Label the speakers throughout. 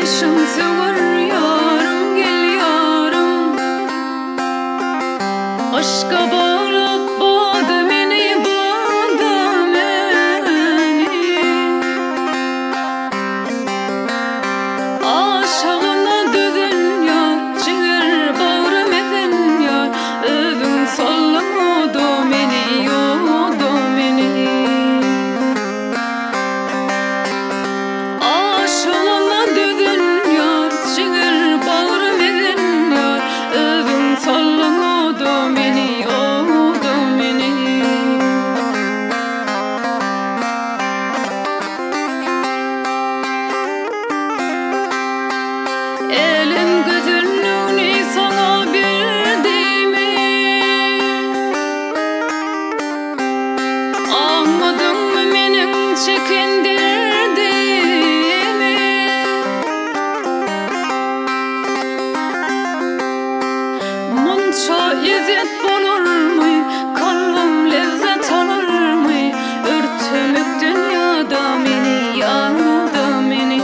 Speaker 1: başım sığır yarım gel yarım. Aşka bağırıp bağdı beni, bağdı beni. Aşağına dödün yar, çığır bağırım edin yar. Övün sallamadı beni, yodu beni. Aşağına dödün yar, çığır bağırım edin yar. Övün sallamadı beni, yodu beni. Elim gözünü sana verdiğimi anladın mı benim çekindirdiğimi? Munça eziyet bulur mu? Kalbim lezzet alır mı? Örtümük dünyada beni, yağda beni.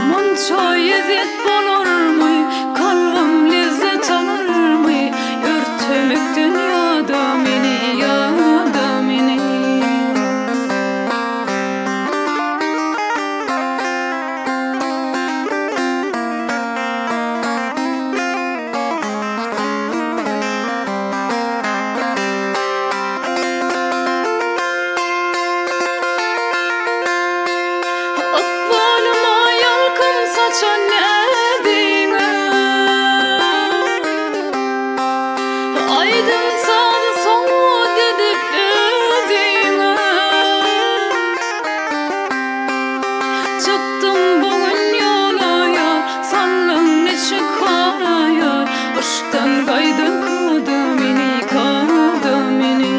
Speaker 1: Munça eziyet bulur mu? Kalbim lezzet alır mı? Örtümük dünyada beni, yağda beni. Akvalıma yalkın saçan nedine, aydın sağdı soğuk edip ödine. Çıktım bugün yola yar, sandın ne çıkara yar. Aşktan kaydın kadı beni, kadı beni.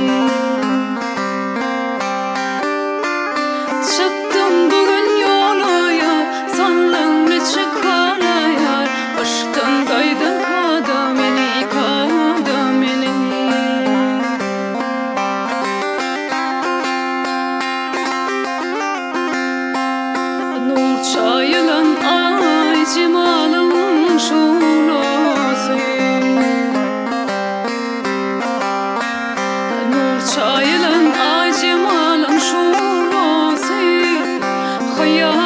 Speaker 1: Çıktım bugün yola yar, sandın ne çıkara yar. Aşktan kaydın kadı beni, kadı beni. Nur çayılan ay cemalın şulası. Nur çayılan ay cemalın şulası. Hayal